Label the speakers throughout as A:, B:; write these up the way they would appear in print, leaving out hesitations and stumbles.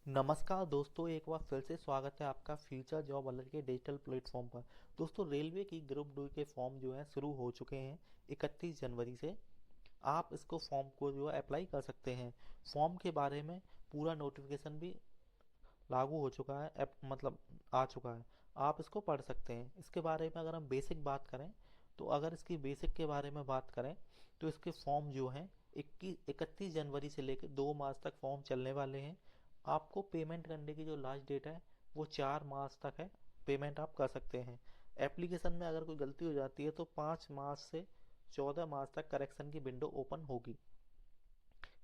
A: नमस्कार दोस्तों, एक बार फिर से स्वागत है आपका फ्यूचर जॉब अलर्ट के डिजिटल प्लेटफॉर्म पर। दोस्तों, रेलवे की ग्रुप डी के फॉर्म जो है शुरू हो चुके हैं 31 जनवरी से। आप इसको फॉर्म को जो है अप्लाई कर सकते हैं। फॉर्म के बारे में पूरा नोटिफिकेशन भी लागू हो चुका है, मतलब आ चुका है। आप इसको पढ़ सकते हैं। इसके बारे में अगर हम बेसिक बात करें, तो अगर इसकी बेसिक के बारे में बात करें तो इसके फॉर्म जो हैं 31 जनवरी से लेकर 2 मार्च तक फॉर्म चलने वाले हैं। आपको पेमेंट करने की जो लास्ट डेट है वो 4 मार्च तक है। पेमेंट आप कर सकते हैं। एप्लीकेशन में अगर कोई गलती हो जाती है तो 5 मार्च से 14 मार्च तक करेक्शन की विंडो ओपन होगी।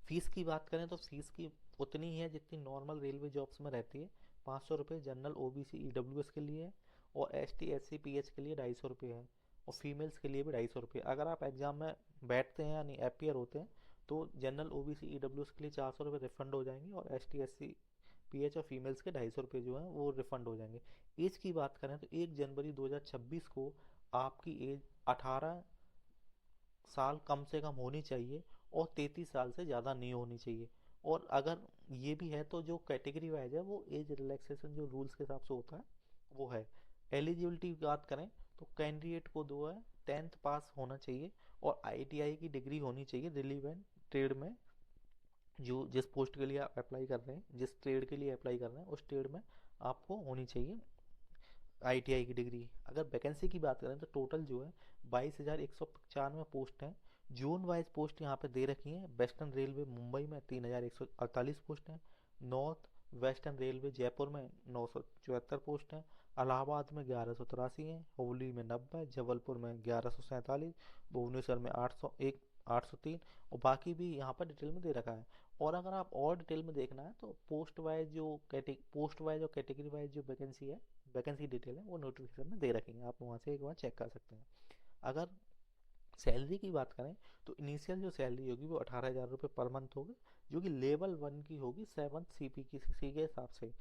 A: फीस की बात करें तो फीस की उतनी ही है जितनी नॉर्मल रेलवे जॉब्स में रहती है। 500 रुपये जनरल ओबीसी ईडब्ल्यूएस के लिए है, और एसटी एससी पीएच के लिए 250 रुपये है, और फीमेल्स के लिए भी 250 रुपये। अगर आप एग्जाम में बैठते हैं यानी अपियर होते हैं तो जनरल ओबीसी ईडब्ल्यूएस के लिए 400 रुपये रिफंड हो जाएंगे, और एसटी एससी पीएच और फीमेल्स के 250 रुपये जो हैं वो रिफंड हो जाएंगे। एज की बात करें तो 1 जनवरी 2026 को आपकी एज 18 साल कम से कम होनी चाहिए, और 33 साल से ज़्यादा नहीं होनी चाहिए। और अगर ये भी है तो जो कैटेगरी वाइज है वो एज रिलैक्सेशन जो रूल्स के हिसाब से होता है वो है। एलिजिबिलिटी की बात करें तो कैंडिडेट को दो है 10th पास होना चाहिए, और आईटीआई की डिग्री होनी चाहिए रिलीवेंट ट्रेड में। जो जिस पोस्ट के लिए आप अप्लाई कर रहे हैं, जिस ट्रेड के लिए अप्लाई कर रहे हैं, उस ट्रेड में आपको होनी चाहिए आईटीआई की डिग्री। अगर वैकेंसी की बात करें तो टोटल जो है 22,195 पोस्ट हैं। जोन वाइज पोस्ट यहाँ पे दे रखी हैं। वेस्टर्न रेलवे मुंबई में 3,148 पोस्ट हैं। नॉर्थ वेस्टर्न रेलवे जयपुर में 974 पोस्ट हैं। इलाहाबाद में 1183 हैं। हुगली में 90, जबलपुर में 1147, भुवनेश्वर में 801, 803, और बाकी भी यहाँ पर डिटेल में दे रखा है। और अगर आप और डिटेल में देखना है तो पोस्ट वाइज और कैटेगरी वाइज जो वैकेंसी डिटेल है वो नोटिफिकेशन में दे रखेंगे। आप वहाँ से एक बार चेक कर सकते हैं। अगर सैलरी की बात करें तो इनिशियल जो सैलरी होगी वो 18,000 रुपये पर मंथ होगी, जो कि लेवल 1 की होगी 7th सीपी की सी के हिसाब से।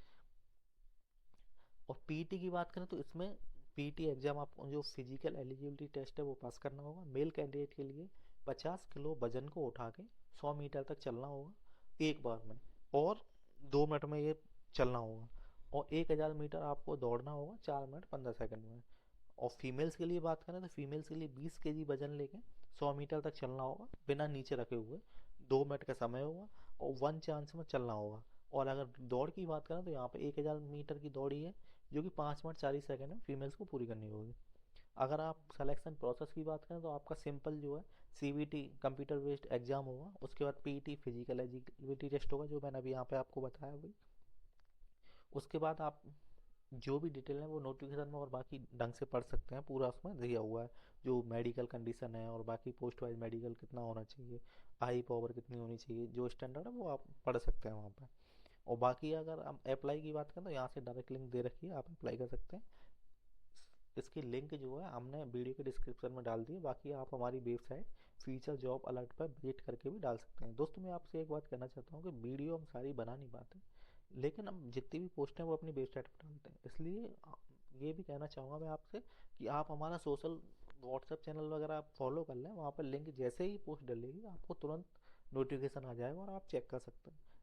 A: और पीटी की बात करें तो इसमें पीटी एग्जाम आप जो फिजिकल एलिजिबिलिटी टेस्ट है वो पास करना होगा। मेल कैंडिडेट के लिए 50 किलो वजन को उठा के 100 मीटर तक चलना होगा एक बार में, और 2 मिनट में ये चलना होगा। और 1,000 मीटर आपको दौड़ना होगा 4 मिनट 15 सेकंड में। और फीमेल्स के लिए बात करें तो फीमेल्स के लिए 20 केजी वजन लेके 100 मीटर तक चलना होगा बिना नीचे रखे हुए। 2 मिनट का समय होगा, और 1 चांस में चलना होगा। और अगर दौड़ की बात करें तो यहाँ पे 1,000 मीटर की दौड़ी है, जो कि 5 मिनट 40 सेकंड में फीमेल्स को पूरी करनी होगी। अगर आप सिलेक्शन प्रोसेस की बात करें तो आपका सिंपल जो है सीबीटी कंप्यूटर बेस्ड एग्जाम होगा। उसके बाद पीटी फिजिकल एलिजिबिलिटी टेस्ट होगा, जो मैंने अभी यहाँ पे आपको बताया अभी। उसके बाद आप जो भी डिटेल है वो नोटिफिकेशन में और बाकी ढंग से पढ़ सकते हैं। पूरा उसमें दिया हुआ है जो मेडिकल कंडीशन है, और बाकी पोस्ट वाइज मेडिकल कितना होना चाहिए, आई पावर कितनी होनी चाहिए, जो स्टैंडर्ड है वो आप पढ़ सकते हैं वहाँ पे। और बाकी अगर हम अप्लाई की बात करें तो यहाँ से डायरेक्ट लिंक दे रखी है, आप अप्लाई कर सकते हैं। इसकी लिंक जो है हमने वीडियो के डिस्क्रिप्शन में डाल दी है। बाकी आप हमारी वेबसाइट फ्यूचर जॉब अलर्ट पर विजिट करके भी डाल सकते हैं। दोस्तों, मैं आपसे एक बात कहना चाहता हूँ कि वीडियो हम सारी बना नहीं पाते, लेकिन हम जितनी भी पोस्ट हैं वो अपनी वेबसाइट पर डालते हैं। इसलिए ये भी कहना चाहूँगा मैं आपसे कि आप हमारा सोशल व्हाट्सएप चैनल वगैरह आप फॉलो कर लें। वहाँ पर लिंक जैसे ही पोस्ट डलेगी आपको तुरंत नोटिफिकेशन आ जाएगा और आप चेक कर सकते हैं।